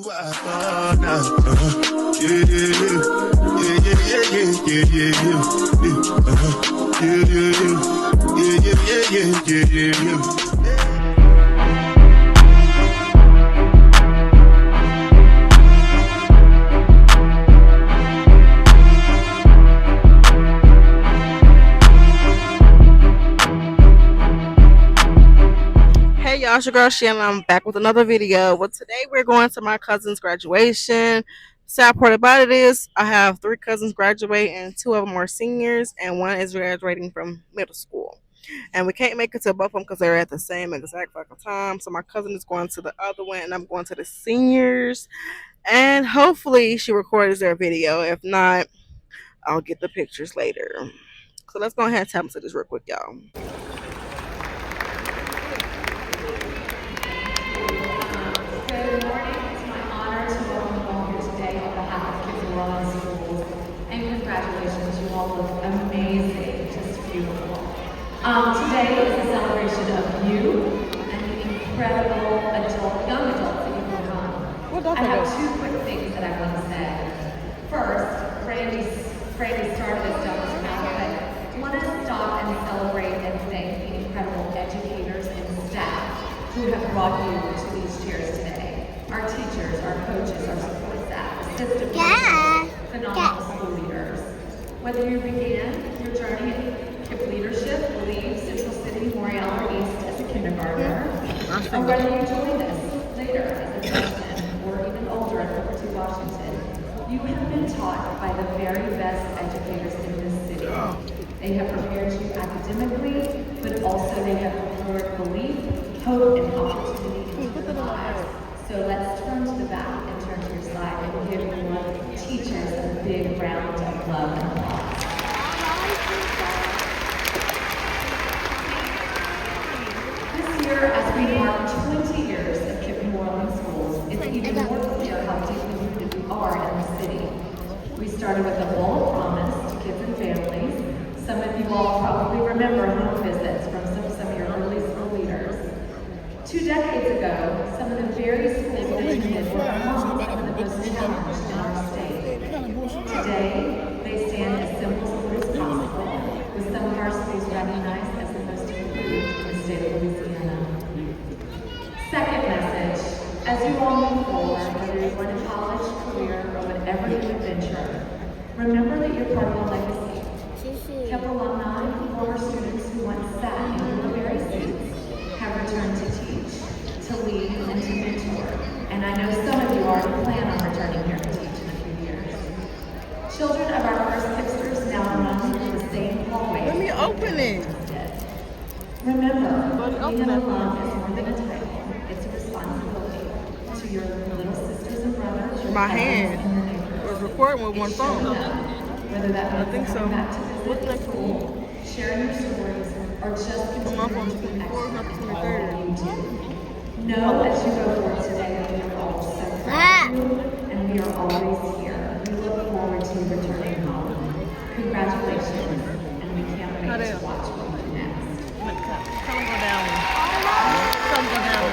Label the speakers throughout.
Speaker 1: Hey y'all, it's your girl Shannon. I'm back with another video. Well, today we're going to my cousin's graduation. Sad part about it is I have 3 cousins graduate and 2 of them are seniors and 1 is graduating from middle school. And we can't make it to both of them because they're at the same exact fucking time. So my cousin is going to the other one and I'm going to the seniors. And hopefully she records their video. If not, I'll get the pictures later. So let's go ahead and tap into this real quick, y'all.
Speaker 2: Good morning. It's my honor to welcome you all here today on behalf of Kids New Orleans Schools. And congratulations, you all look amazing, just beautiful. Today is a celebration of you and the incredible young adults that you will come. I have 2 quick things that I want to say. First, Brandy started this devil's mouth, but I want to stop and celebrate and thank the incredible educators and staff who have brought you to these chairs today. Our teachers, our coaches, our support staff, assistant principals, phenomenal school leaders. Whether you began your journey at KIPP Leadership, Believe, Central City, Morial, or East as a kindergartner, or whether you joined us later as a freshman or even older at Booker T. Washington, you have been taught by the very best educators in this city. They have prepared you academically, but also they have prepared belief, hope, and opportunity into your lives. So let's turn to the back and turn to your side and give your teachers a big round of love and applause. This year, as we mark 20 years of KIPP New Orleans Schools, it's even more clear how deeply rooted we are in the city. We started with a bold promise to kids and families. Some of you all probably remember home visits from some of your early school leaders. 2 decades ago, some of the very schools that we did were among some of the most challenged in our state. Today, they stand as simple schools as possible, with some of our schools recognized as the most improved in the state of Louisiana. Second message, as you all move forward, whether you're going to college, career, or whatever you venture, remember that you're part of a legacy. KIPP alumni, former students who once sat in your very seats, have returned to teach, to lead, and to mentor. And I know some of you already plan on returning here to teach in a few years. Children of our first Kipsters now run through the same hallway.
Speaker 1: Let me open it.
Speaker 2: Remember, being an alum is more than a title. It's a responsibility to your little sisters and brothers, your
Speaker 1: My
Speaker 2: cousins,
Speaker 1: hand
Speaker 2: and your neighbors.
Speaker 1: was recording with one
Speaker 2: It's
Speaker 1: phone.
Speaker 2: showing them, whether that
Speaker 1: I
Speaker 2: means
Speaker 1: think so.
Speaker 2: coming back to visit your school, sharing your stories, or just
Speaker 1: My phone's
Speaker 2: continuing to
Speaker 1: 24th, not the
Speaker 2: excellence in all that
Speaker 1: 23rd.
Speaker 2: you do. Know as you go forward today that we are all so proud of you, and we are always here. We look forward to you returning home. Congratulations, and we can't wait to watch what you do next.
Speaker 1: Come go down. Come go down.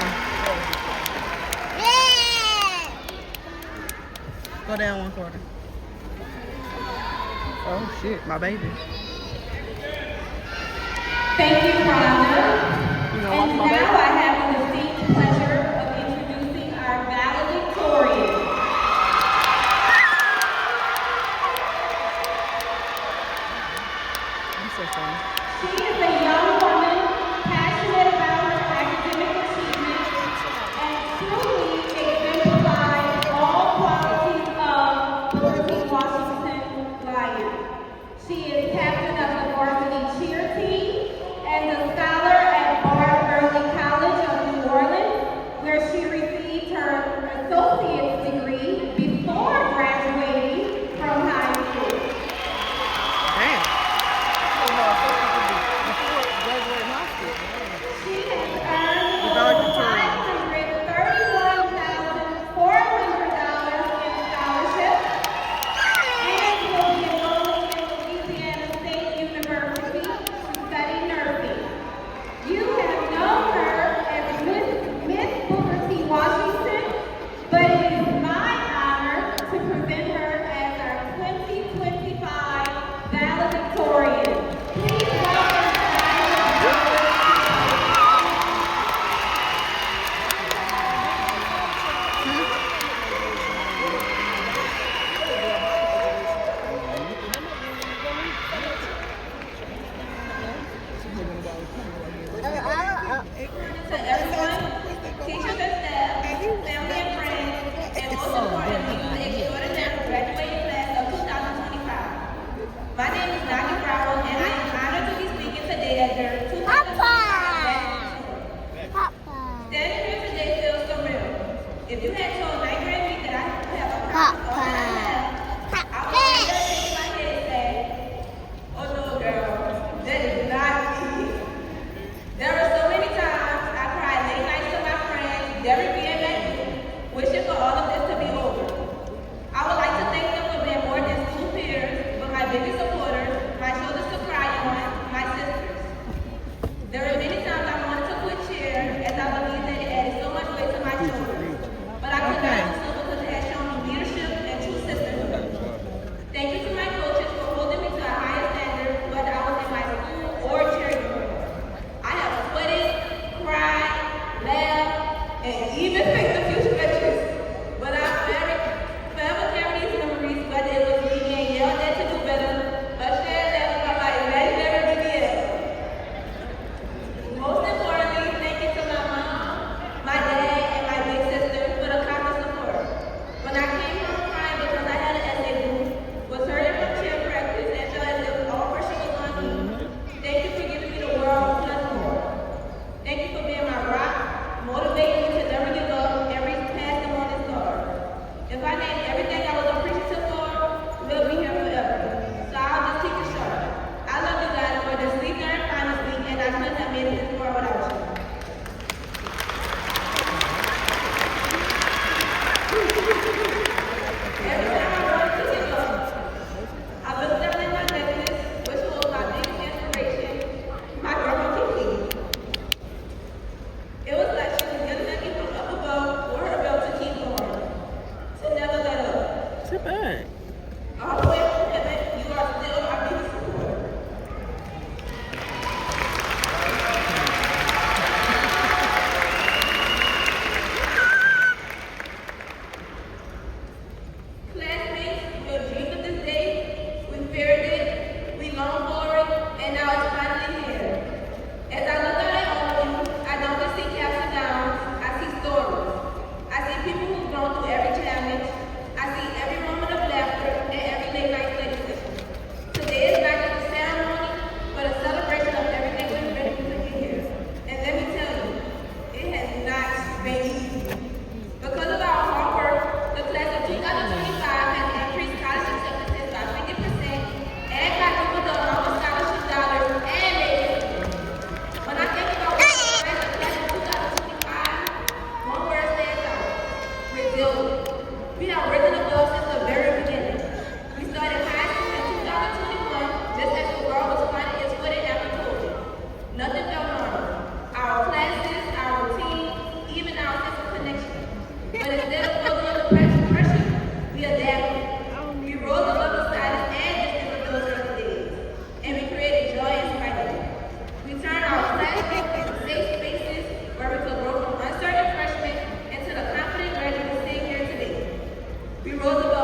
Speaker 1: Go down 1/4. Oh shit, my baby.
Speaker 2: Thank you, Rhonda.
Speaker 1: You know,
Speaker 2: And
Speaker 1: my baby.
Speaker 2: now I have the distinct pleasure of introducing our valedictorian.
Speaker 1: I'm so funny.
Speaker 2: She is a young woman passionate about her academic achievements and truly exemplifies all qualities of the Booker T. Washington Lion. She is captain of the varsity cheer team and a scholar at Bard Early College To everyone, teachers and staff, family and friends, and most importantly, the extraordinary graduating class of 2025. My name is Naki Bravo, and I am honored to be speaking today at their 2025 graduation. Standing here today feels surreal. If you had told ninth grade me that I could have a promise all that I have, I would have just shaken my head and said, "Oh no, girl, that is not me." There were so many times I cried late nights to my friends, Derek B. and Matthew, wishing for all of this to be over. I would like to thank them for being more than school peers, but my biggest supporters, my shoulders to cry on, my sisters. There were many times I wanted to quit cheer, as I believed that it added so much weight to my shoulders. But I could not do so because it had shown me leadership and true sisterhood. Thank you to my coaches for holding me to a higher standard, whether I was in my school or cheerleading. I have sweated, cried, laughed, and even faked a few stretches. But I forever carry these memories, whether it was me being yelled at to do better, or shared that by my imaginary BBL. Most importantly, thank you to my mom, my dad, and my big sister for the constant support. When I came home crying because I had an essay due, was hurting from cheer practice, and felt as if all pressure was on me, thank you for giving me the world plus more. Thank you for being my rock, motivating me to never give up and reach past the morning star. If I named everything I was appreciative for, we'll be here forever. So I'll just keep it short. I love you guys for this week during finals week, and I couldn't have made it this far without you. Every time I wanted to give up, I looked down at my necklace, which was my biggest inspiration, my grandma Kiki. It was like she was yelling at me from up above for her belt to keep going, to never let up.
Speaker 1: Sit back.
Speaker 2: All the way from heaven, you are still my biggest support. Classmates, we dreamed of this day, we feared it, we longed for it, and now it's finally here. As I look out at all of you, I don't just see caps and gowns, I see stories. I see people who've gone through every challenge. I see every moment of laughter and every late night study session. Today is not just a ceremony, but a celebration of everything we've been through to get here. And let me tell you, it has not been easy. Because of our hard work, the class of 2025 has increased college acceptances by 50% and quadrupled the amount of scholarship dollars and made it. When I think about what the class of 2025, one word stands out: resilient. We have risen above since the very beginning. We started high school in 2021, just as the world was finding its footing after COVID. Nothing felt normal. Our classes, our routine, even our sense of connection. But instead of building under pressure, we adapted. We rose above the silence and distance of those early days. And we created joy in spite of it. We turned our classrooms into safe spaces where we could grow from uncertain freshmen into the confident graduates sitting here today. We rose above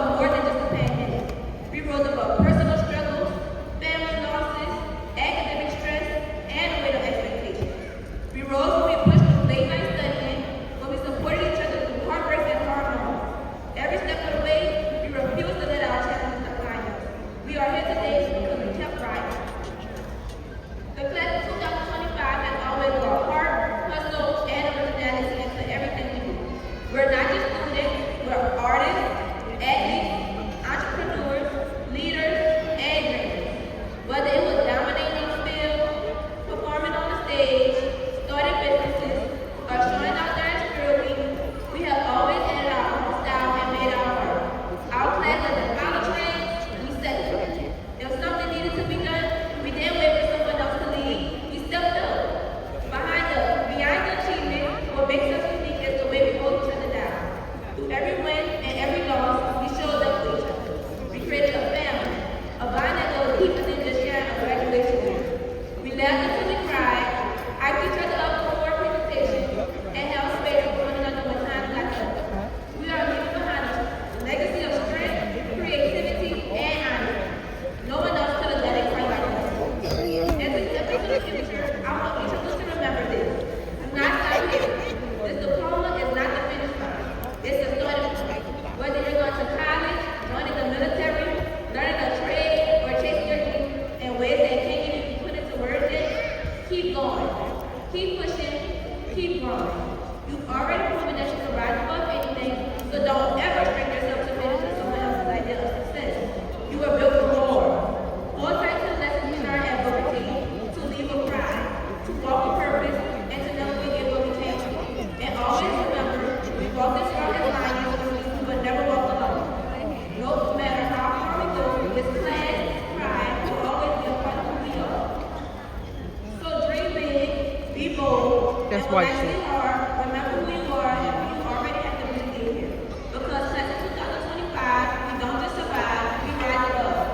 Speaker 1: white
Speaker 2: When I
Speaker 1: shit.
Speaker 2: say hard, remember who you are and who you already have to be to get here. Because class of 2025, we don't just survive, we rise above.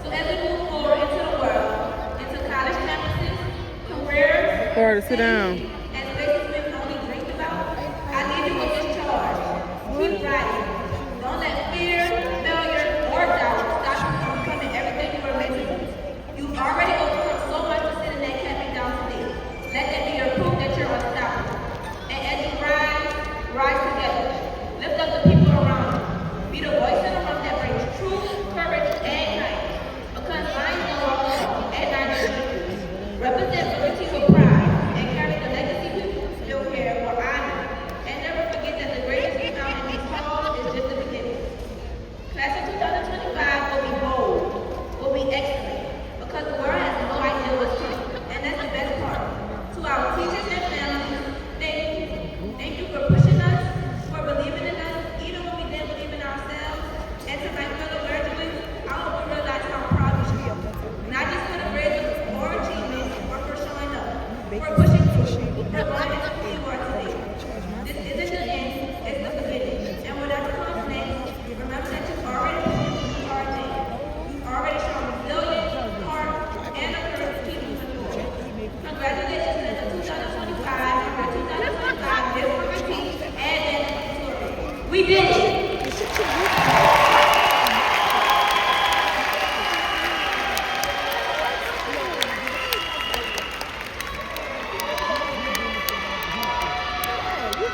Speaker 2: So as we move forward into the world, into college campuses, careers,
Speaker 1: Carter, sit down.
Speaker 2: and spaces we only dreamed about, I leave you with this charge. Keep writing. Don't let fear, failure, or doubt stop you from becoming everything you were meant to be. You've already overcome so much to sit in that cabin down today. Let that be your proof that you're unstoppable. And as you rise together. Lift up the people around you. Be the voice in the room that brings truth, courage, and kindness. Because lions don't walk alone, and neither should you. Represent loyalty with pride and carry the legacy people still care or honor. And never forget that the greatest we found in these halls is just the beginning. Class of 2025 will be bold, will be excellent, because the world has no idea what's coming. And that's the best part. To our teachers and families, thank you. Thank you for pushing us, for believing in us, even when we didn't believe in ourselves. And to my fellow graduates, I hope you realize how proud you should be. Not just for the grades or achievements, or for showing up. For pushing through, for going into who you are today. This isn't the end, it's the beginning. And whatever comes next, remember that you've already been through hard things. You've already shown resilience, heart, and a courage to keep moving forward. Congratulations to the 2025 and the 2025 Miss Repeat and then we did it!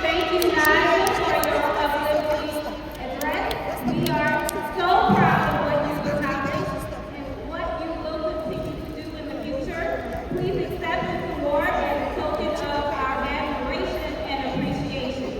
Speaker 2: Thank you guys for your uplifting address. We are so proud of what you've accomplished and what you will continue to do in the future. Please accept this award as a token of our admiration and appreciation.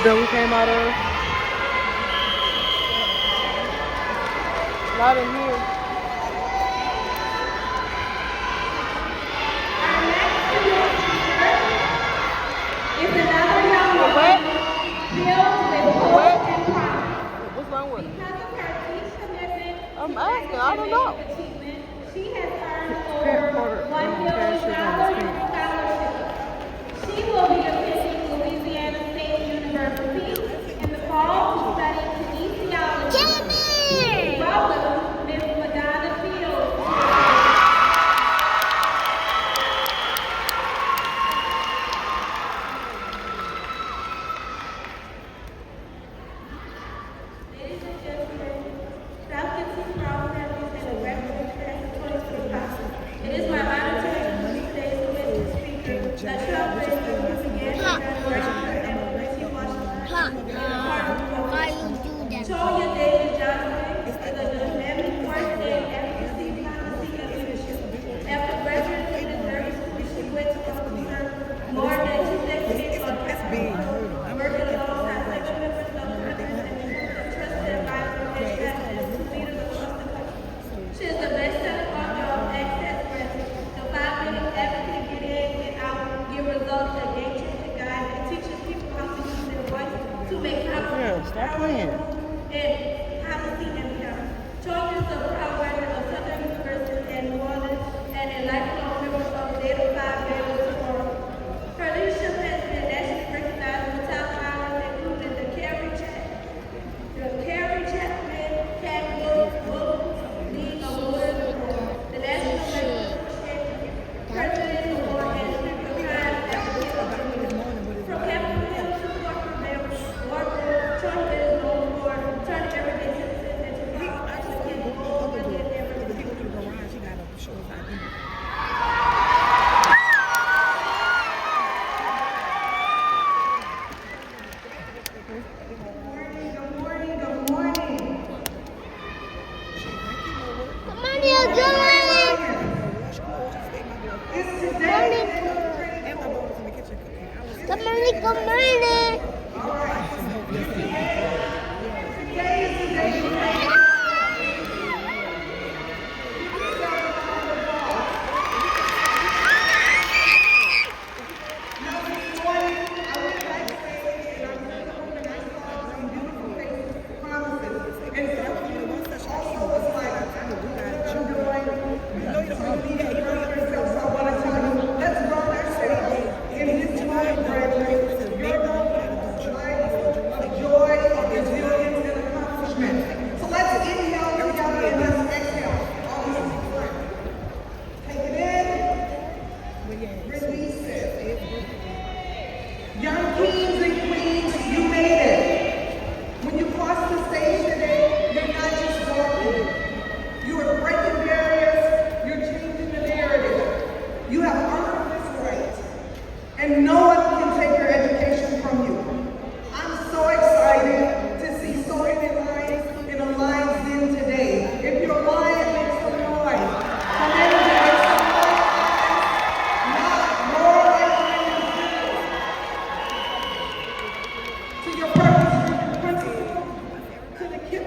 Speaker 1: That we came out of. Not in here.
Speaker 2: Our next speaker is another young woman filled with hope and promise.
Speaker 1: What's wrong with it?
Speaker 2: Because of her teach commitment
Speaker 1: I'm asking. I don't know.
Speaker 2: achievement, she has earned over $1 million scholarship. She will be attending Louisiana State University in the fall to study kinesiology. Welcome, Ms. Madonna Fields. Ladies and gentlemen, faculty, program and a graduate class of 2025. It is my honor to introduce today's commencement speaker, the trailblazer who began her graduation at University of Washington.
Speaker 3: Why you do that?
Speaker 2: Toya Davis Johnson is a dynamic first-aid advocacy policy and leadership. After graduating from the Missouri School, she went to serve more than 2 decades on campus, working alongside several members of Congress and trusted advisors and strategists to leaders across the country. She is the best-selling author of Access Present, the 5-minute advocate get in, get out, get results that game-changing guide that teaches people how to use their voice to make
Speaker 1: Yeah, stop playing.
Speaker 2: and policy and beyond. Toya is a proud graduate of Southern University in New Orleans and a lifelong member of Data 5 Families Forum. Her leadership has been nationally recognized with top honors including the Carrie Chapman Book League Award, the National Medical Association President's Award, and Speaker Prize Advocate of the Year. From Capitol Hill to Walker Toya is known for turning everyday citizens into powerful advocates for the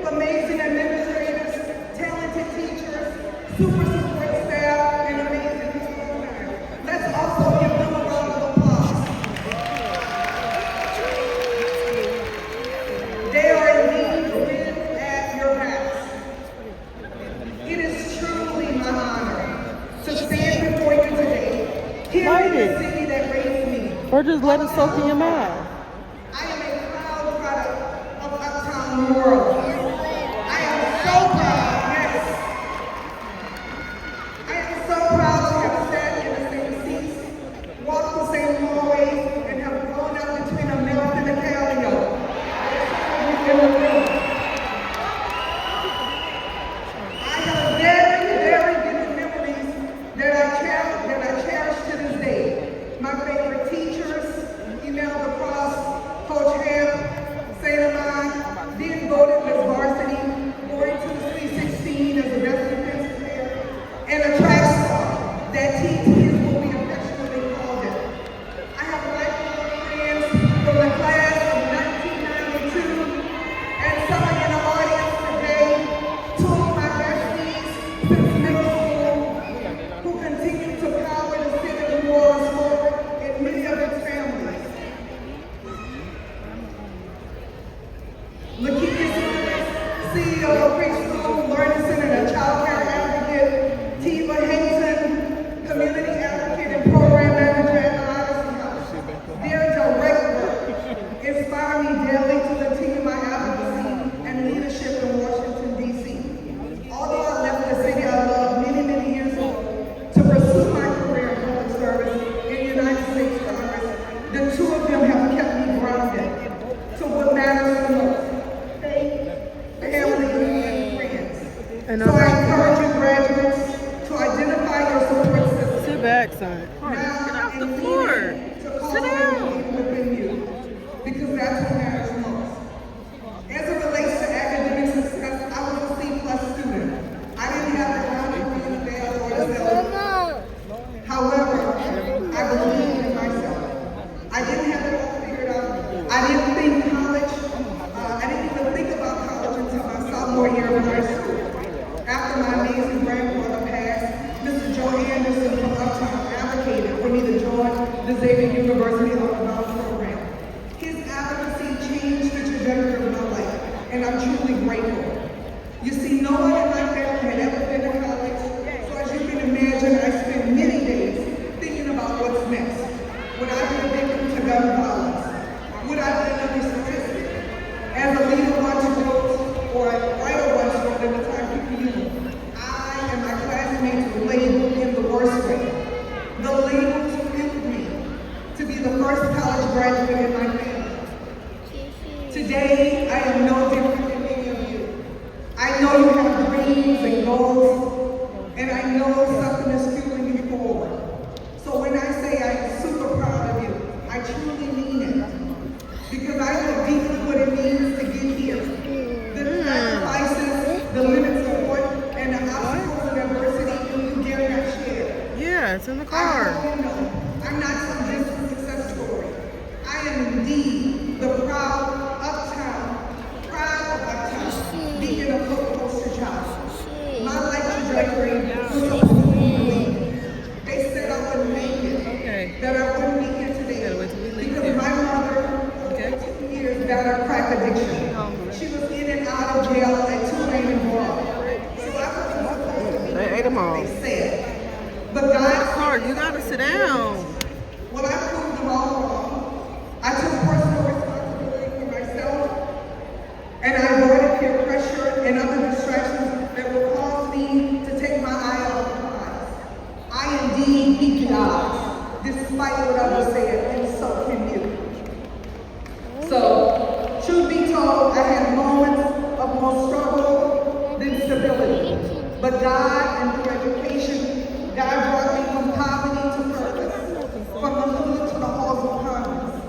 Speaker 4: amazing administrators, talented teachers, super support staff, and amazing programs. Let's also give them a round of applause. They are indeed lived at your backs. It is truly my honor to stand before you today, here in the city that raised me.
Speaker 1: Or just let it soak in your mouth.
Speaker 4: I am a proud product of Uptown New Orleans. I am so proud, yes. I am so proud to have sat in the same seats, walked the same hallways, and have grown up between America and Callio. In the room. I have very, very vivid memories that I cherish to this day. My favorite teachers, Imelda Cross, Coach Ham, St. Amand, then voted Miss Varsity, going to the Sweet 16 as the best defensive player, and a track star that TT is what we affectionately called it. I have lifelong friends from the class of 1992, and some are in the audience today, two of my besties since middle school, who continue to power the city of New Orleans forward and many of its families. Lakeisha Smith, CEO of Preschool Learning Center and a child care advocate, Tiva Hayton, community advocate and program manager at the Odyssey House. Their direct work inspire me daily to continue my advocacy and leadership in Washington, D.C. Although I left the city I love many, many years ago to pursue my career in public service in the United States Congress, the two of them have kept me grounded to what matters the most, faith, family, and friends. So I encourage you graduates to identify your support system.
Speaker 1: Sit back, son.
Speaker 4: Now
Speaker 1: Get off the
Speaker 4: and
Speaker 1: floor.
Speaker 4: lead to call
Speaker 1: Sit down.
Speaker 4: everything within you, because that's what matters most. As it relates to academic success, I was a C-plus student. I didn't have the honor of being available or developed. However, I believed in myself. I didn't have it all figured out. I didn't think college, I didn't even think about college until my sophomore year of high school. After my amazing grandfather passed, Mr. Joe Anderson from Uptown advocated for me to join the Xavier University Underground program. His advocacy changed the trajectory of my life, and I'm truly grateful. You see, no one in my family had ever been to college, so as you can imagine, I spent many days thinking about what's next. Would I be a victim to gun violence? Would I be another statistic? As a leader once wrote, or a writer once wrote in the Times Picayune, I and my classmates were labeled in the worst way. The labels fueled me to be the first college graduate in my family. Today, I am no different than any of you. I know you have dreams and goals, and I know something is fueling you forward. So when I say I am super proud of you, I truly mean it. Because I know deeply what it means to get here. The sacrifices, the limited support, and the obstacles and adversity you dare not share.
Speaker 1: Yeah, it's in the
Speaker 4: I
Speaker 1: car.
Speaker 4: hope you know, I'm not some distant success story. I am indeed the proud of Uptown, beacon of hope poster child. My life trajectory was supposed to be believed. They said I wouldn't make it, that I wouldn't be here today, because my mother, for 14 years, battled crack addiction. She was in and out of jail at Tulane and Broad. So I wasn't supposed to be
Speaker 1: They ate them all.
Speaker 4: they said. But God
Speaker 1: Hard. You gotta sit down.
Speaker 4: well, I proved them all wrong. I took personal responsibility for myself, and I avoided peer pressure and other distractions that will cause me to take my eye off the prize. I indeed beat the odds, despite what others said, and so can you. So, truth be told, I had moments of more struggle than stability. But God and through education, God brought me from poverty to purpose, from the hood to the halls of Congress.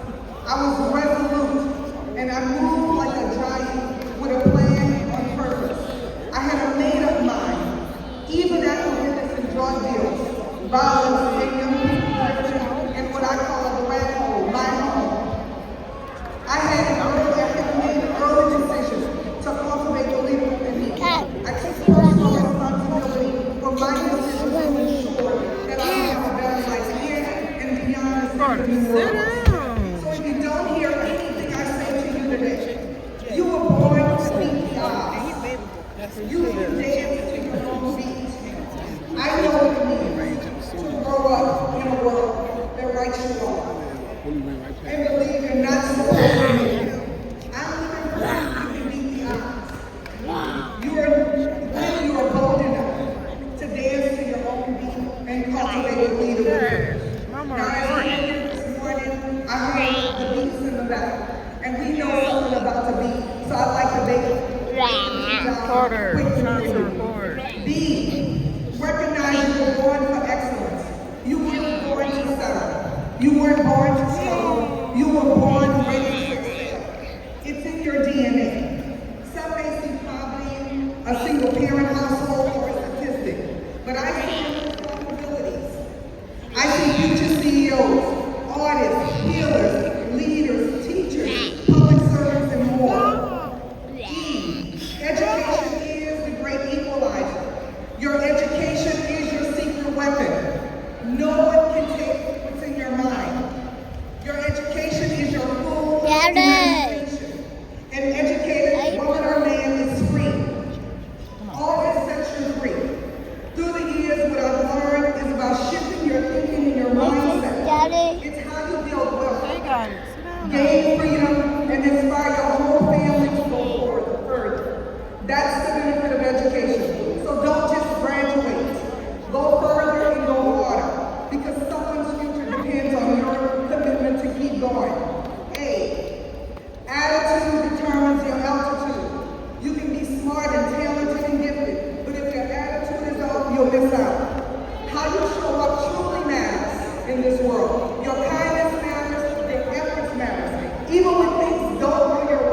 Speaker 4: I was resolute, and I moved like a giant with a plan on purpose. I had a made-up mind, even after witnessing drug deals, violence, and young people living in what I call the rat hole, my home. I had made an early decision to cultivate the and we know something about the B. So I'd like to make
Speaker 1: Carter,
Speaker 4: quickly
Speaker 1: trying
Speaker 4: for
Speaker 1: to
Speaker 4: you.
Speaker 1: record.
Speaker 4: B, recognize you were born for excellence. You weren't born to settle. You weren't born to struggle. You were born ready to excel. It's in your DNA. Some may see poverty in a single parent household or a statistic, but I see responsibilities. I see future CEOs, artists, healers, leaders, teachers, public servants, and more. E, education is the great equalizer. Your education is your secret weapon. No one can take what's in your mind. Your education is your full imagination. An educated woman or man is free. All this sets you free. Through the years, what I've learned is about shifting your thinking and your mindset.
Speaker 3: Daddy.
Speaker 4: It's how you build wealth,
Speaker 1: Hey guys, sit down.
Speaker 4: gain freedom, and inspire your whole family to go forward further. That's the benefit of education. So don't just graduate. Go further and go harder, because someone's future depends on your commitment to keep going. A, attitude determines your altitude. You can be smart and talented and gifted, but if your attitude is off, you'll miss out. How you show up truly matters in this world. Your kindness matters, your efforts matters. Even when things don't go your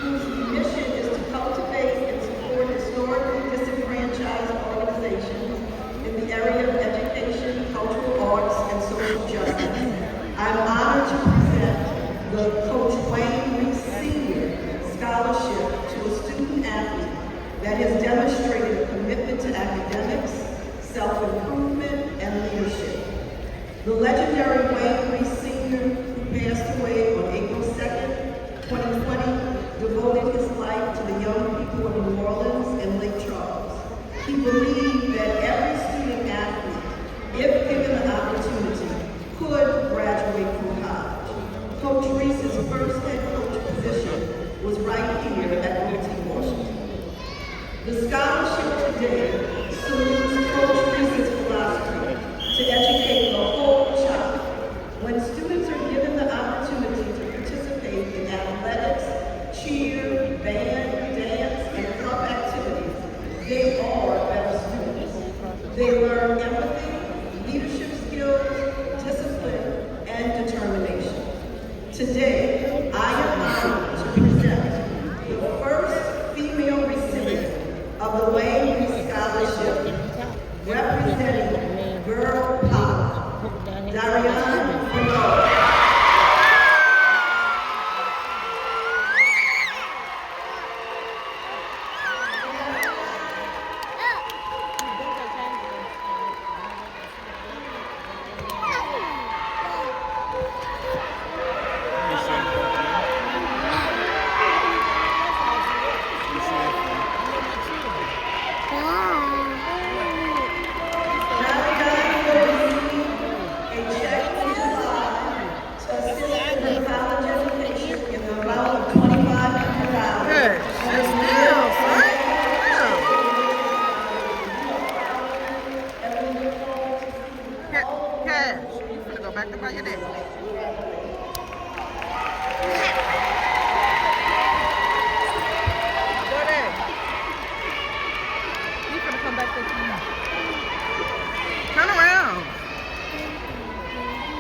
Speaker 4: Whose mission is to cultivate and support historically disenfranchised organizations in the area of education, cultural arts, and social justice. I'm honored to present the Coach Wayne Reese Senior Scholarship to a student athlete that has demonstrated a commitment to academics, self-improvement, and leadership. The legendary Wayne Reese Senior, who passed away on April 2nd, 2020, devoted his life to the young people of New Orleans and Lake Charles. He believed that every student athlete, if given the opportunity, could graduate from college. Coach Reese's first head coach position was right here at UT Washington. The scholarship today salutes Coach Reese's philosophy to educate the whole child. When students are given the opportunity to participate in athletics, cheer, band, dance, and club activities, they are better students. They learn empathy, leadership skills, discipline, and determination. Today, I am honored to present the first female recipient of the Wayne Reese Scholarship, representing Girl Power, Dariana Monroe.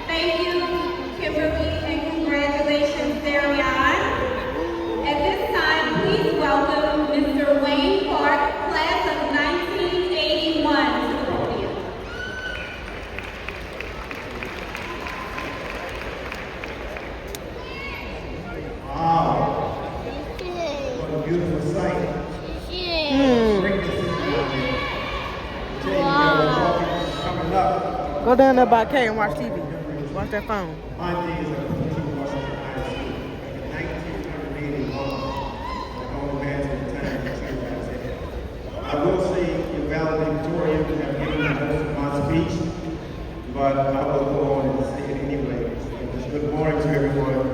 Speaker 2: Thank you, Kimberly, and congratulations, Darian. At this time, please welcome Mr. Wayne Park, class of 1981, to the podium.
Speaker 5: Wow, what a beautiful sight. Great to see you down there. Tell you, we're coming up.
Speaker 1: Go down there by K and watch TV. Watch that phone.
Speaker 5: My days at UT Washington High School in 1981. I don't imagine the time that you guys had. I will say your valedictorian have given me most of my speech, but I will go on and say it anyway. Just good morning to everyone,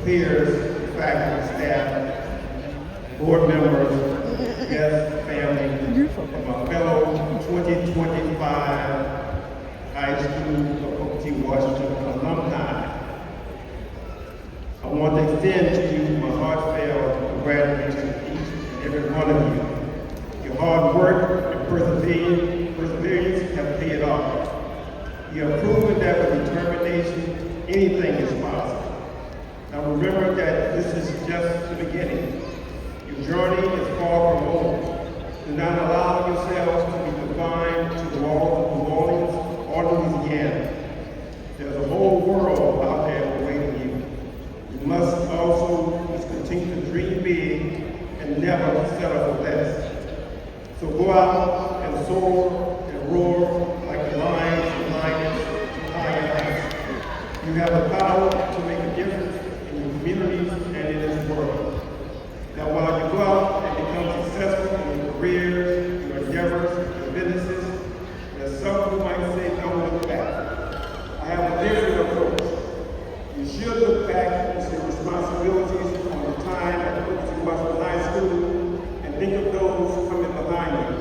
Speaker 5: peers, faculty, staff, board members, guests, family, and my fellow 2025 High School of UT Washington alumni. I want to extend to you my heartfelt congratulations to each and every one of you. Your hard work and perseverance have paid off. You have proven that with determination, anything is possible. Now remember that this is just the beginning. Your journey is far from over. Do not allow yourselves to be confined to the walls of New Orleans or Louisiana. There's a whole world out there awaiting you. You must also just continue to dream big and never settle for less. So go out and soar and roar like the lions and lioness to higher heights. You have the power to make a difference in your communities and in this world. Now while you go out and become successful in your careers, your endeavors, your businesses, as some who might say, don't look back. I have a different approach. You should look back at your responsibilities on the time at UT Washington High School and think of those coming behind you.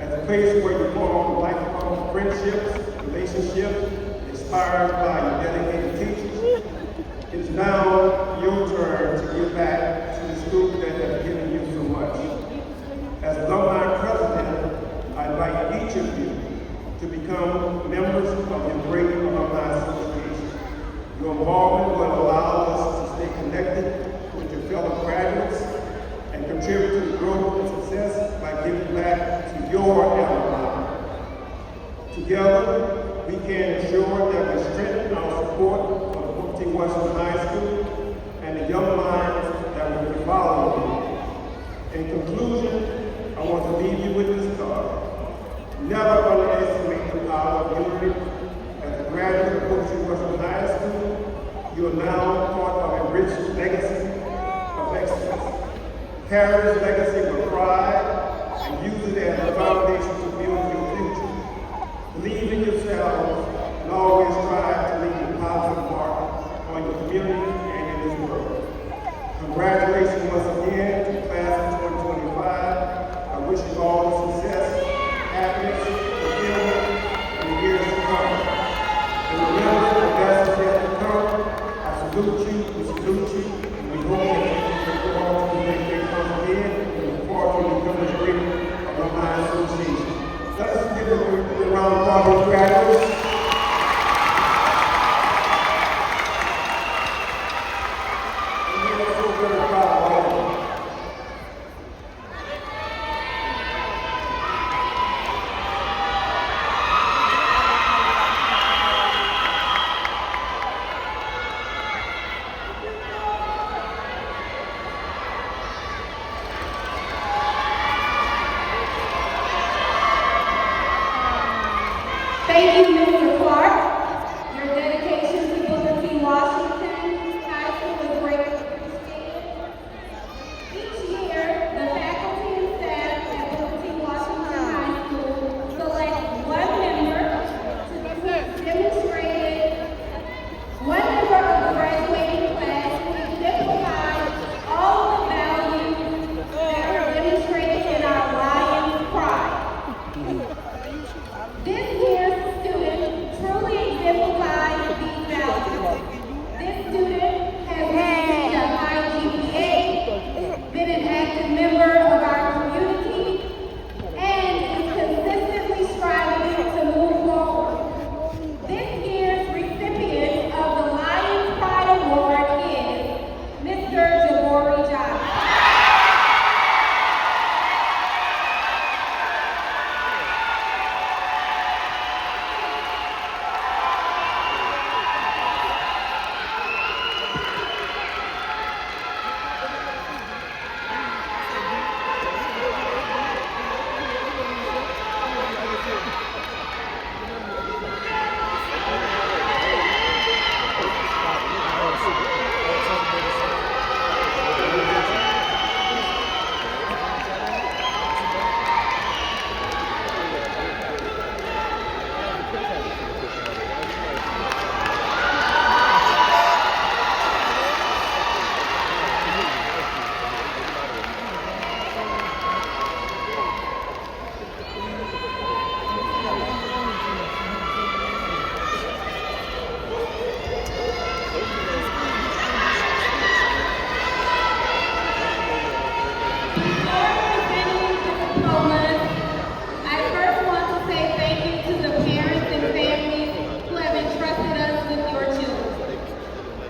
Speaker 5: As a place where you form lifelong friendships, relationships, inspired by your dedicated teachers. It's now your turn to give back to the school that has given you so much. As alumni involvement will allow us to stay connected with your fellow graduates and contribute to the growth and success by giving back to your alma mater. Together, we can ensure that we strengthen our support of Booker T. Washington High School and the young minds that will be following. In conclusion, I want to leave you with this thought. Never underestimate the power of unity. As a graduate of Booker T. Washington High School, you are now part of a rich legacy of excellence. Carry this legacy with pride and use it as a foundation to build your future. Believe in yourselves and always strive to leave a positive mark on your community and in this world. Congratulations once again to the class of 2025. I wish you all the success, happiness, fulfillment in the years to come. And remember, the best is yet to come. I salute you, we salute you, and we hope that you can go on to the next big come again and look forward to becoming a great alumni association. Let us give a round of applause to graduates.
Speaker 2: Thank you, Mr. Clark. Your dedication to Booker T. Washington High School is greatly appreciated. Each year, the faculty and staff at Booker T. Washington High School select one member to demonstrate, one member of the graduating class who exemplifies all the values that are demonstrated in our Lions Pride. This year's student truly exemplifies these values. This student has received a high GPA, been an active member of our community, and is consistently striving to move forward. This year's recipient of the Lions Pride Award is Mr. Jabori Johnson.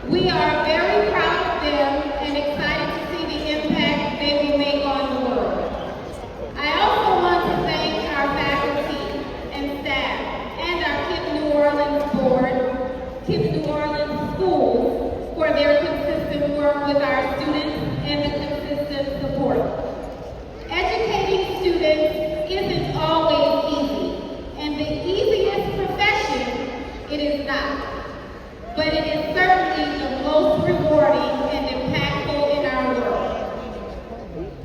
Speaker 2: We are very proud of them and excited to see the impact they will make on the world. I also want to thank our faculty and staff and our KIPP New Orleans board, KIPP New Orleans schools, for their consistent work with our students and the consistent support. Educating students isn't always easy, and the easiest profession it is not. But it is certainly the most rewarding and impactful in our world.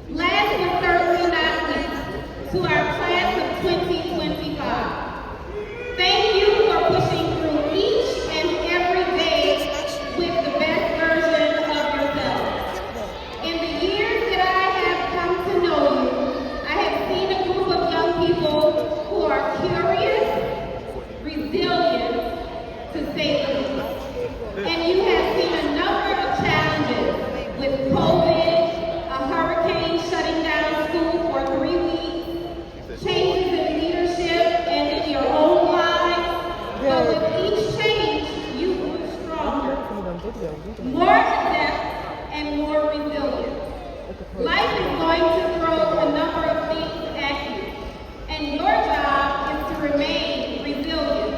Speaker 2: Last but certainly not least, to our class of 2025. Thank you for pushing through each and every day with the best version of yourselves. In the years that I have come to know you, I have seen a group of young people who are curious, resilient, to say the least. And you have seen a number of challenges with COVID, a hurricane shutting down school for 3 weeks, changes in leadership and in your own lives, And your job is to remain resilient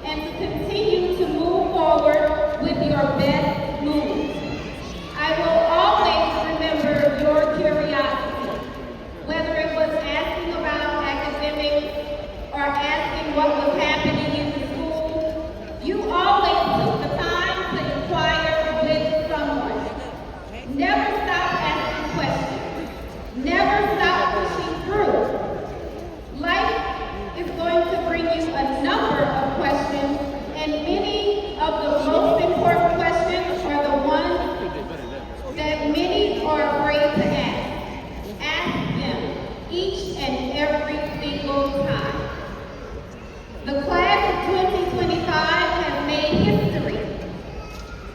Speaker 2: and to continue to move forward with your best moves. I will always remember your curiosity, whether it was asking about academics or asking what was happening in the school. You always took the time to inquire with someone. Never stop asking questions. Never stop pushing through. Life is going to bring you a number of questions, and many of the most important questions are the ones that many are afraid to ask. Ask them each and every single time. The class of 2025 has made history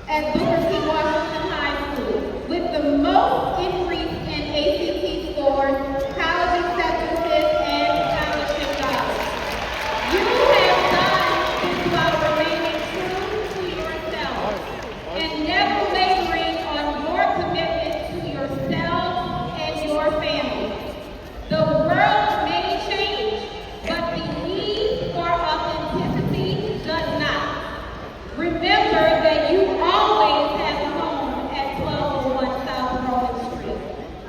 Speaker 2: at Booker T. Washington High School with the most increase in ACT scores, college acceptances, and scholarship dollars. You have done this while remaining true to yourself and never wavering on your commitment to yourself and your family. The world may change, but the need for authenticity does not. Remember that you always have a home at 1201 South Rowan Street,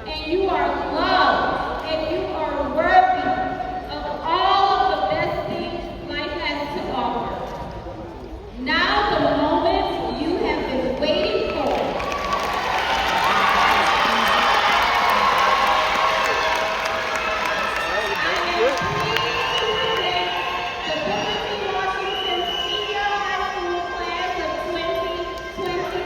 Speaker 2: and you are loved, and you are worthy of all of the best things life has to offer. Now the moment you have been waiting for. I am pleased to present the Booker T. Washington Senior High School Class of 2025.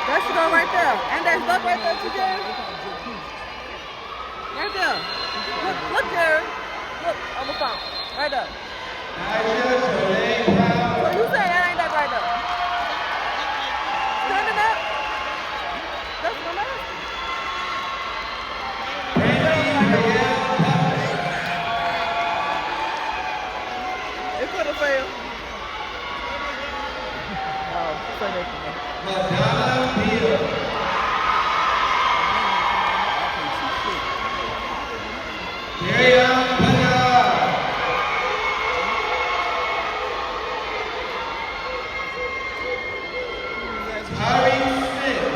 Speaker 1: That should go right there. And that stuff right there, too, Jerry. Right there. Look, Jerry. Look on the phone. Right there. So you say that ain't that right there? Turn it up. That's what I'm asking. It could have failed. Oh, so they can.
Speaker 5: Madonna Beal. Miriam Bernard. Harry Smith.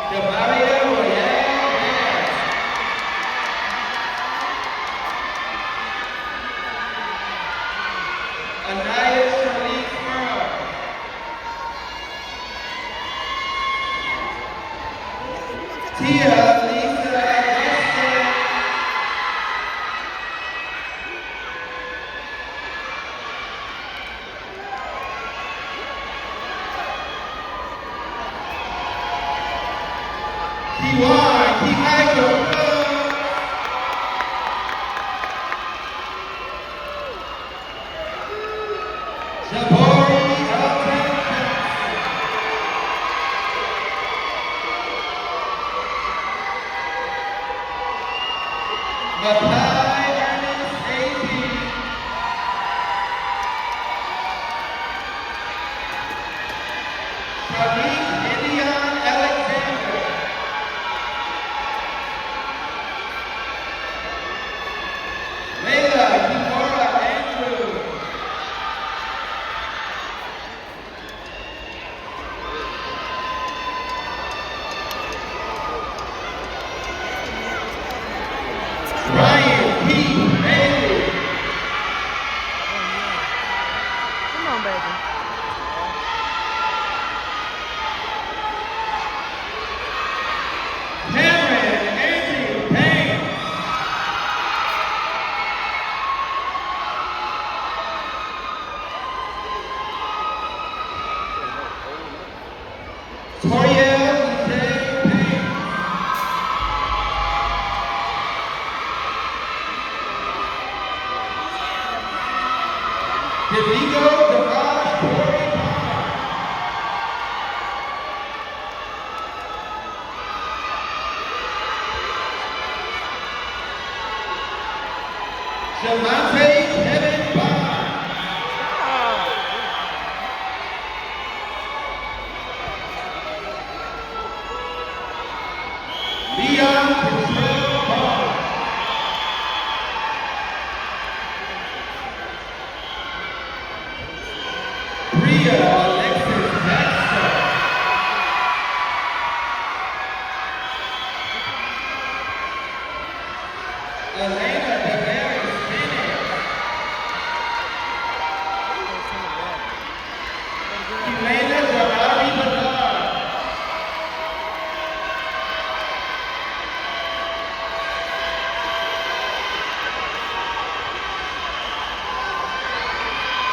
Speaker 5: Jamaria Royale Harris. Anaya Shanique Merle. Tia Lisa Augusta. Kiwan Michael. Jabari Elton Johnson. Makai Ernest A.P. Shanique Indian Alexander. Layla Kimora Andrew. Ryan Javante Kevin Bond. Leon Patel Bond. Bria Alexis Baxter. Elena Damaris Bennett. Elena Jamari Bernard.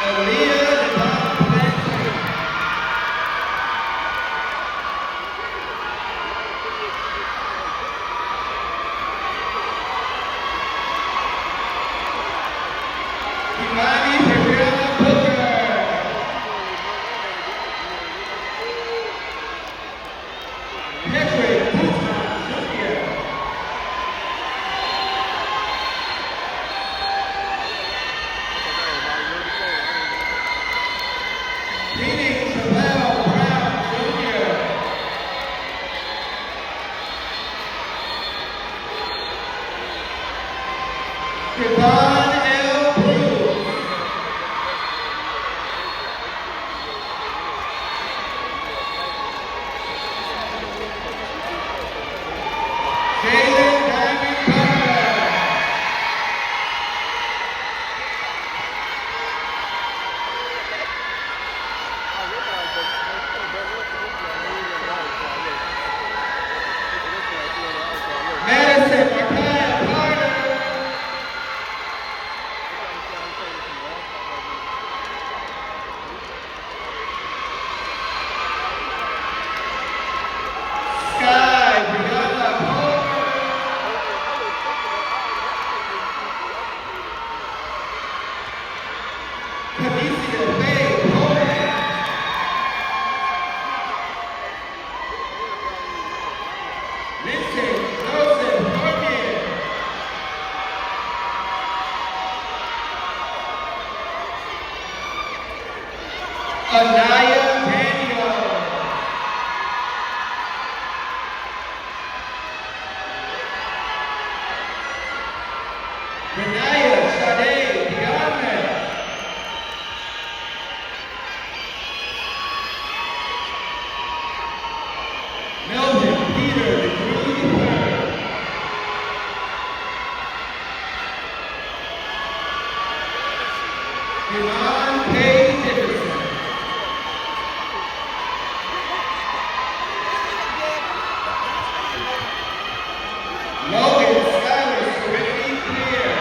Speaker 5: Aaliyah Devon Clancy. Imani Gabriela Booker. Patrick Busan Jr. Phoenix Shabelle Brown Jr. Devon L. Bruce. Jalen Diamond Carter. Madison Markaya Carter. Sky Brianna Palmer. Canicia Faye Coleman. Vincent Joseph Morgan. Anaya Daniel. Renaya Sade Diana. Melvin Peter DeGroote III. Iman Page Dickerson. Logan Skyler Serenity Clear.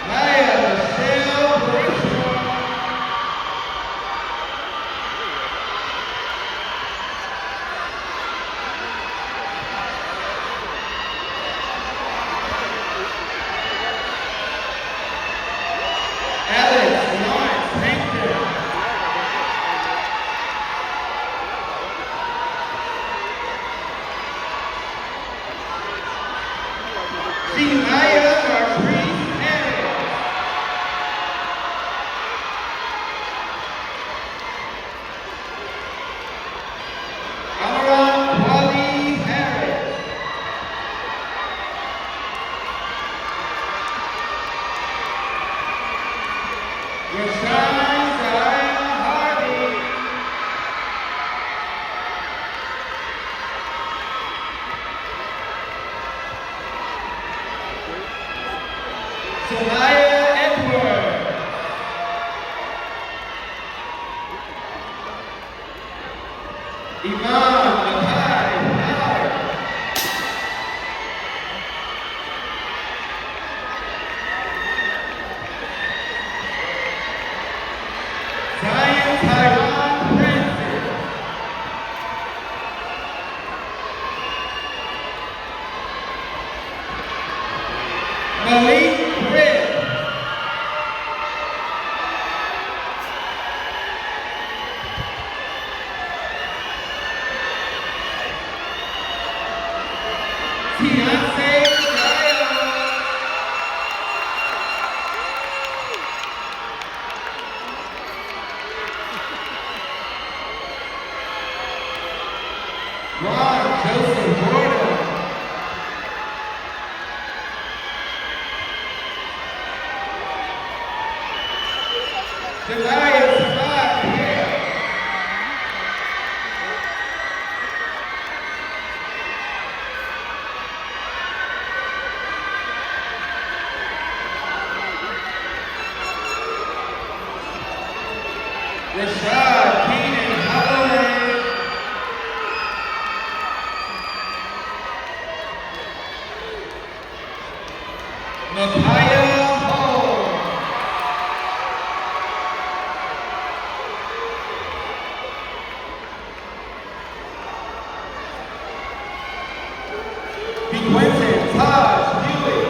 Speaker 5: Maya Michelle Bergeron. Alex Lawrence Hampton. Shemaya Marquise Harris. Amaran Wally Harris. Rashawn Zaya Harvey. Samaya Edwards. Iman Makai Howard. Zion Tyron Francis. Malik Britt. Ron Joseph Gordon. Delias Scott Hare. Rashad Keenan Holloway. Micaiah Hall. DeQuentin Taj Hewitt.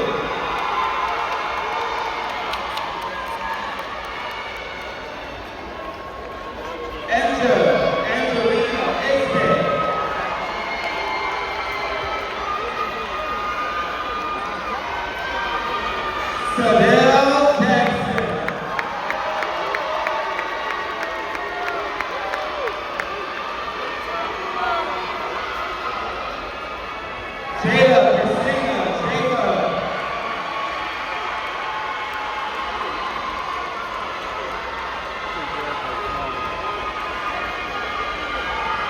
Speaker 5: Angelina Estes. Sadell Jackson. Jayla Christina Jacob.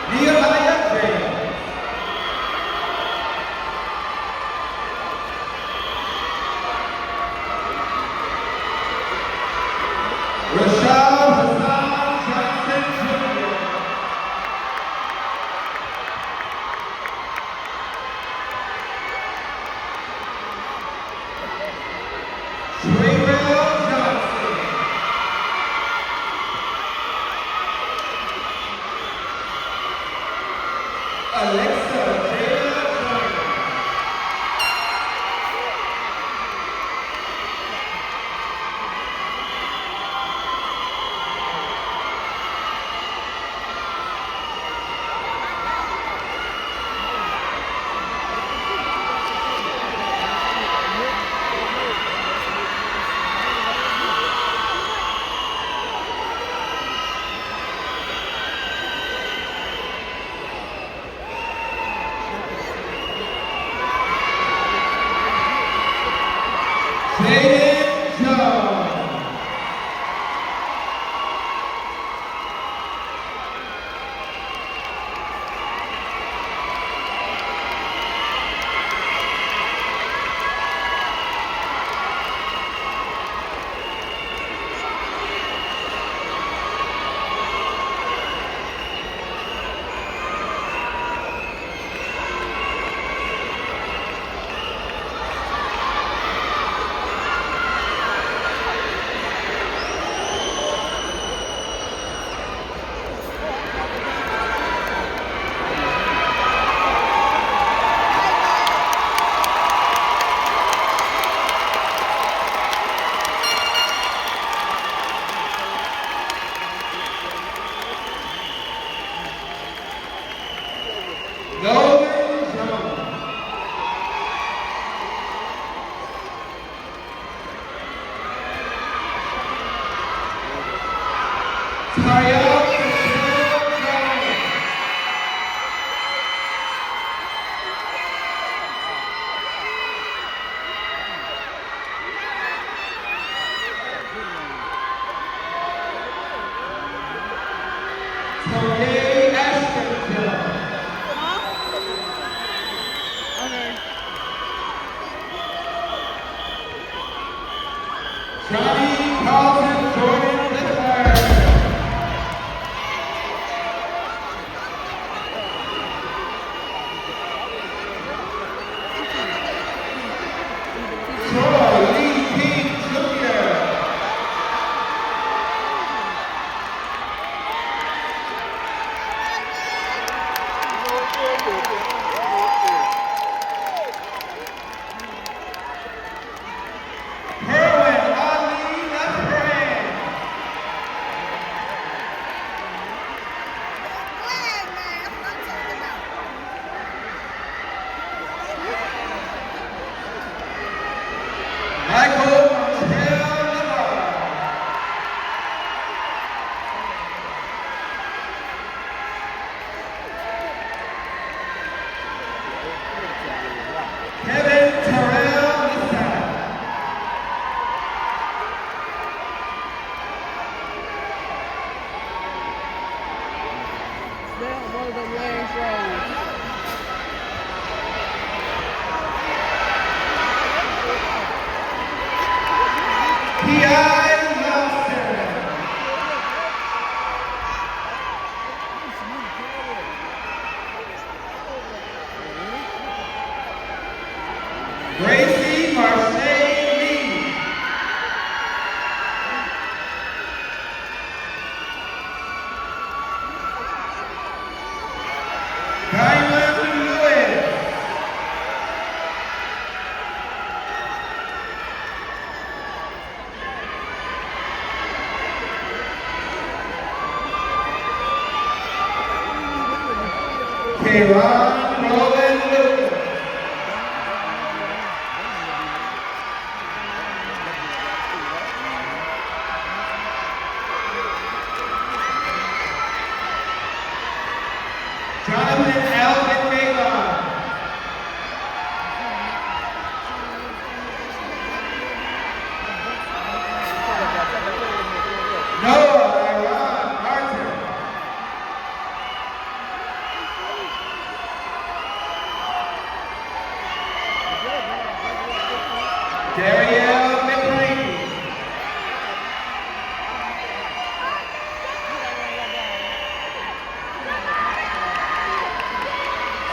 Speaker 5: Nehemiah James. Rashad Hassan Johnson Jr. Traylon Johnson. Alexa Jayla Jones. Jaden Jones. Nolan Jones. Taya Michelle Jones. Tony Ashton Jones. Johnny Carlton Jordan Littler. Troy Lee King Jr. P.I. Lawson. Gracie Marche Lee. Diamond Lewis. Kayron Roland Lucas. Jonathan Alvin Magon. Noah Iran Martin. Darielle McLean.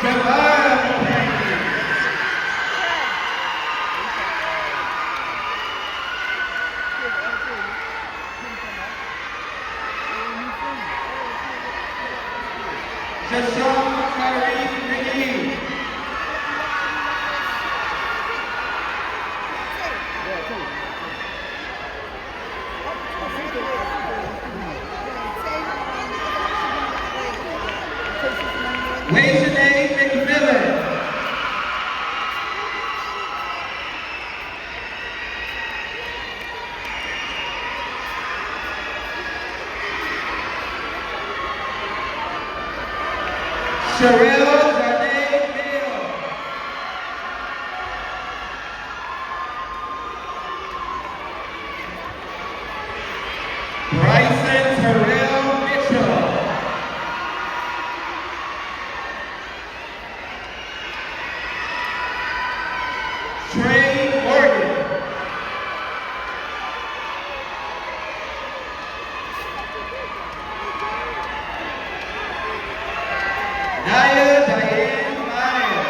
Speaker 5: Javon McLean. Jashawn Tyrese McGee. Wayshanae McMillan. Sherelle Janae Neal. Bryson Terrell Mitchell. Trey Morgan. Naya Diane Myers.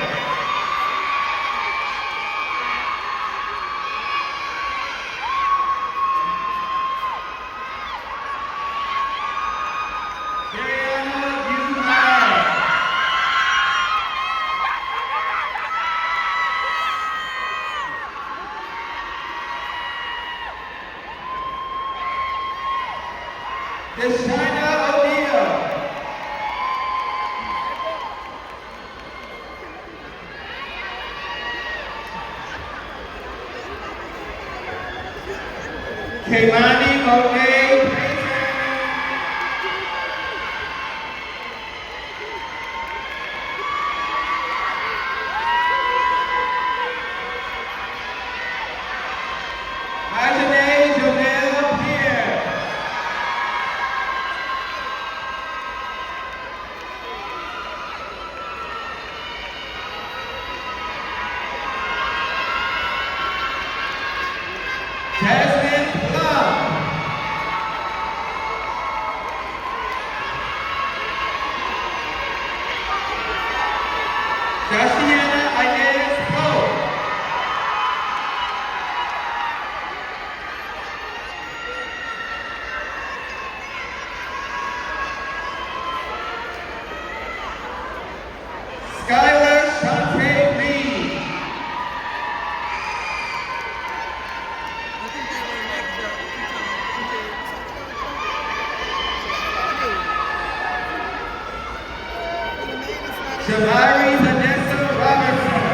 Speaker 5: Mariana Yu Myers. Deshaina O'Neal. Kaylani Monet Payton. Ajane Jonelle Pierre. Jasmine Plum. Josiana Inez Poe. Skylar Shante Lee. Javari Vanessa Robertson.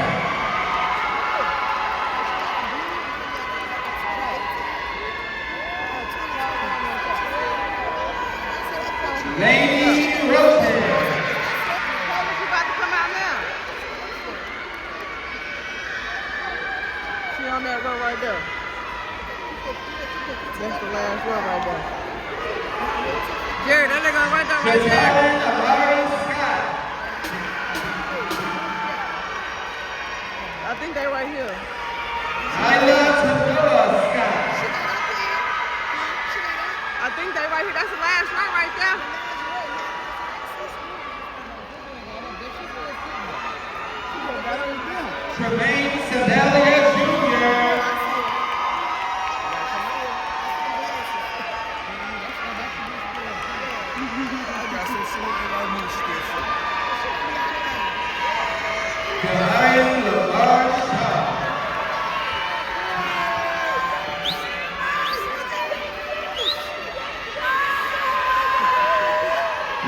Speaker 5: Lainey Roten.
Speaker 1: She about to come out now. She on that row right there. That's the last row right there. Jared, that nigga right there right there.
Speaker 5: Jalen Amari Scott.
Speaker 1: right here.
Speaker 5: Nyla Tanoa Scott.
Speaker 1: I think they right here. That's the last one right there.
Speaker 5: Tremaine Sedalia Jr. Goliath Lamar Shaw.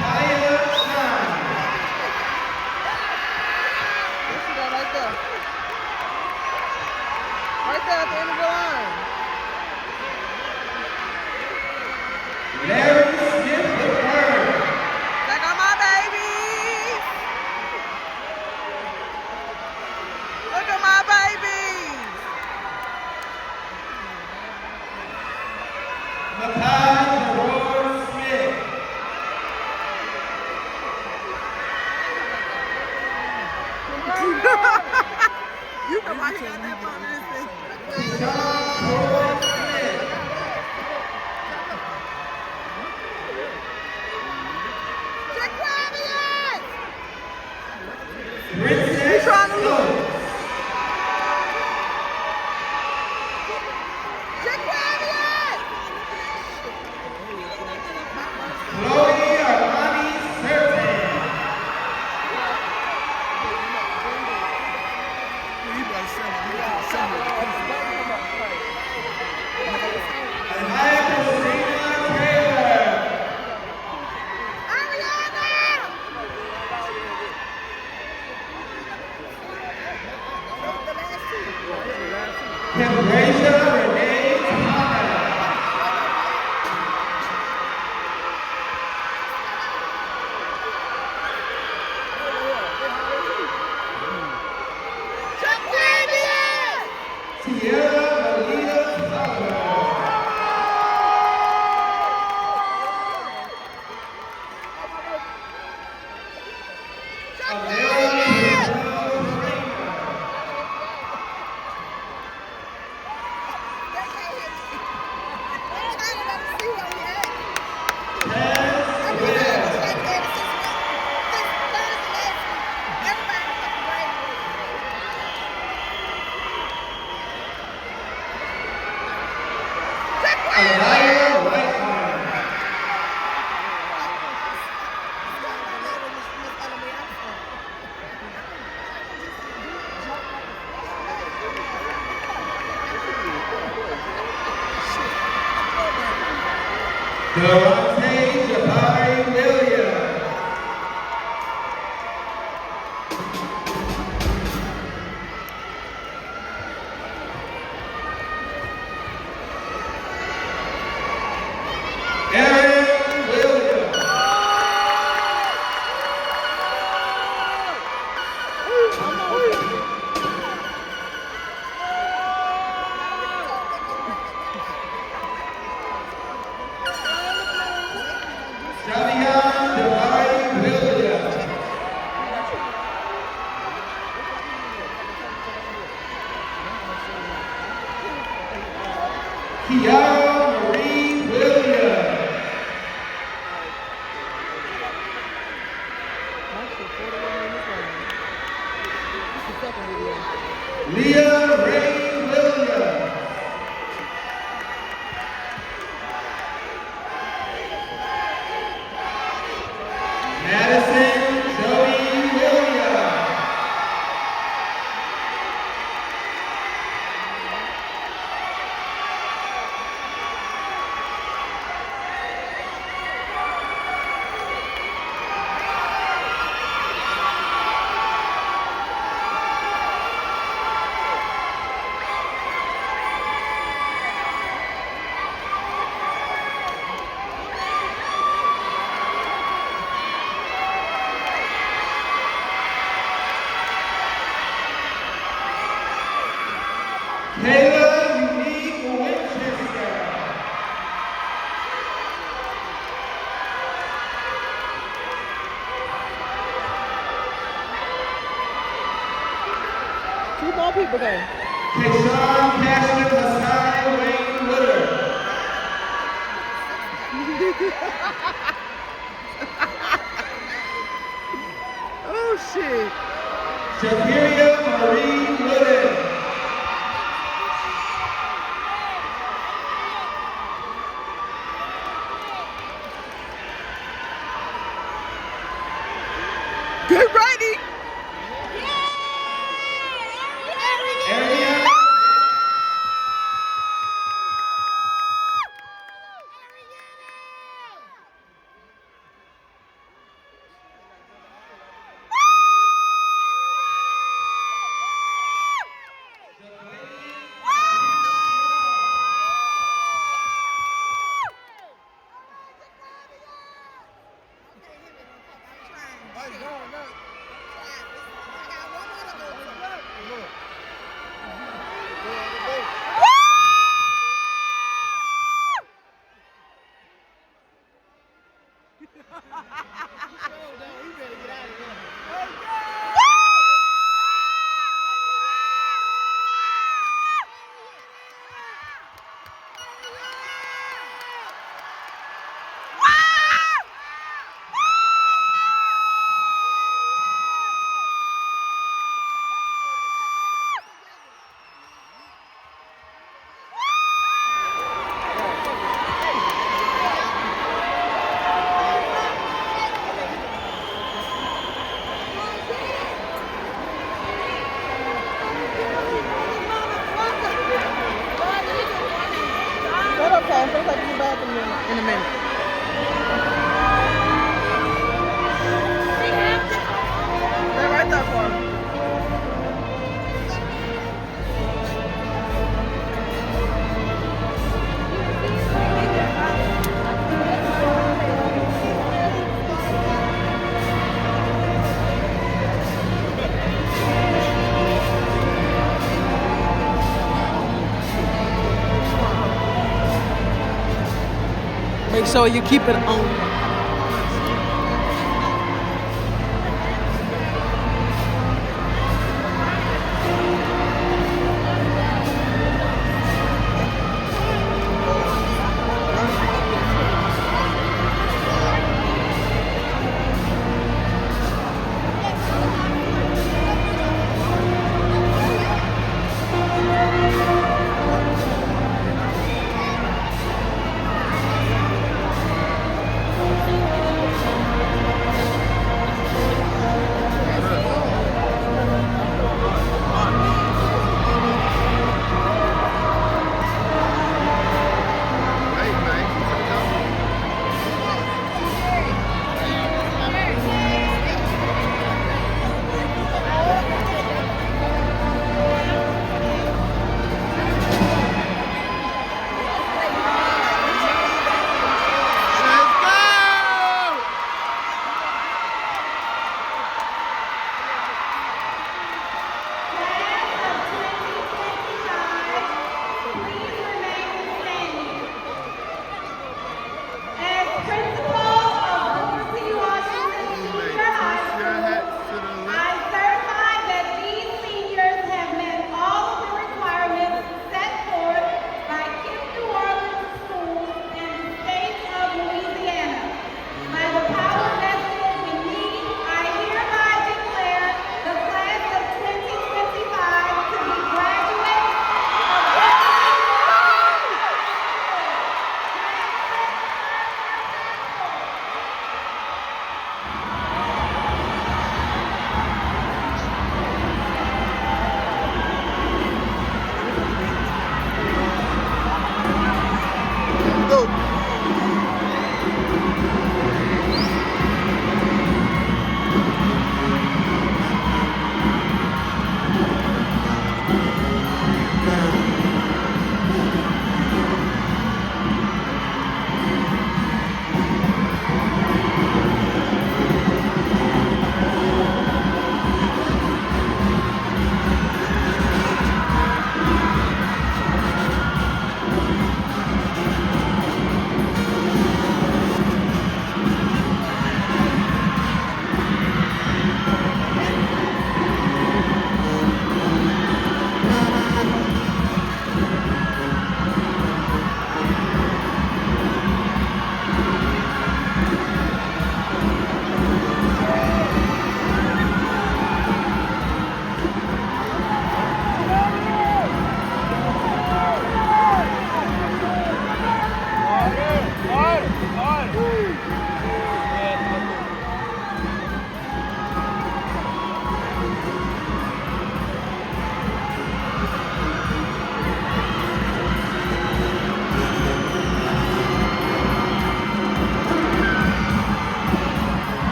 Speaker 5: Kaya Shine.
Speaker 1: Let's see that right there. Right there at the end of the line.
Speaker 5: Larry Smith III.
Speaker 1: Check out my baby. Look at my baby.
Speaker 5: Makai Jerome Smith.
Speaker 1: You come out here and that phone this thing.
Speaker 5: Deshaun Corbin Smith.
Speaker 1: Jaquavius!
Speaker 5: Princess
Speaker 1: trying to look.
Speaker 5: Stokes.
Speaker 1: Jaquavius!
Speaker 5: Chloe Armani Sertan. Anaya Christina Taylor. Kendrasia Renee Thomas. Tierra Malia Fowler. Amelia Michelle Trainer. Taz Webb. Alaya Whiteheart. Devontae Jabari Williams. Aaron Williams. Javion Devari Williams. Kiara Marie Williams. Leah Ray Williams. Madison Joey Williams.
Speaker 1: all people go.
Speaker 5: Kayshawn Cashman Hassan Wayne Woodard.
Speaker 1: Oh shit.
Speaker 5: Shapiria Marie Woodard.
Speaker 1: Good writing.
Speaker 5: Ariana.
Speaker 1: That's okay. I'm gonna take you back in a minute. They're right there for me. Make sure you keep it on.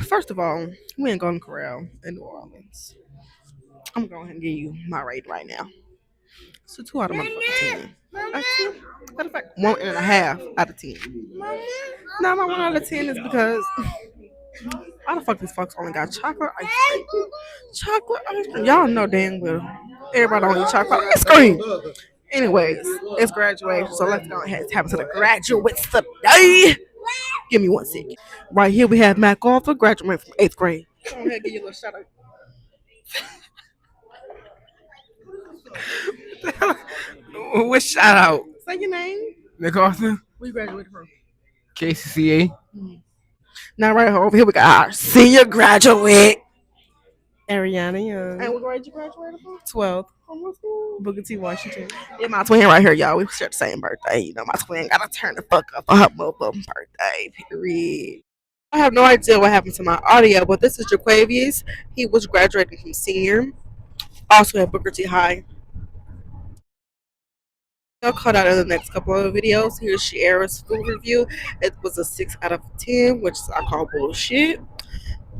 Speaker 1: First of all, we ain't Golden Corral in New Orleans. I'm going to give you my rate right now. It's a 2 out of motherfucking 10. A 2. Matter of fact, 1.5 out of 10. No, my 1 out of 10 is because why the fuck these folks only got chocolate ice cream? Chocolate ice cream. Y'all know damn well everybody don't eat chocolate ice cream. Anyways, it's graduation, so let's go ahead and tap into the graduates today. Give me 1 second. Right here we have Mac Arthur, graduating from 8th grade. Go ahead and give you a little shout out.
Speaker 6: What shout out?
Speaker 1: Say your name.
Speaker 6: MacArthur?
Speaker 1: Where you graduated from?
Speaker 6: KCCA?
Speaker 1: Now right over here we got our senior graduate.
Speaker 7: Ariana Young.
Speaker 1: And what grade you graduated from?
Speaker 7: 12th.
Speaker 1: From what school?
Speaker 7: Booker T. Washington.
Speaker 1: Yeah, my twin right here, y'all. We share the same birthday. You know, my twin gotta turn the fuck up for her motherfucking birthday. Period. I have no idea what happened to my audio, but this is Jaquavius. He was graduating from senior. Also at Booker T High. I'll cut out in the next couple of videos. Here's Shiera's food review. It was a 6 out of 10, which I call bullshit.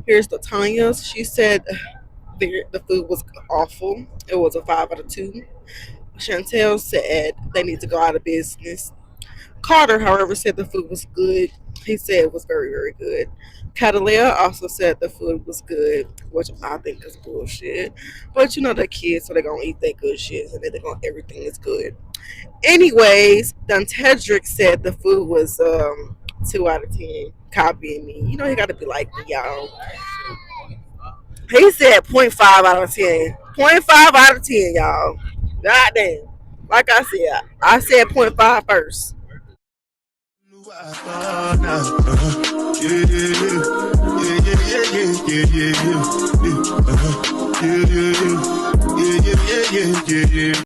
Speaker 1: Here's Latanya's. She said the food was awful. It was a 5 out of 2. Chantel said they need to go out of business. Carter, however, said the food was good. He said it was very, very good. Catalea also said the food was good, which I think is bullshit. But you know they're kids, so they're gonna eat that good shit, and they're gonna everything is good. Anyways, Duntedrick said the food was 2 out of 10. Copying me. You know he gotta be like me, y'all. He said 0.5 out of 10. 0.5 out of 10, y'all. Goddamn. Like I said 0.5 first.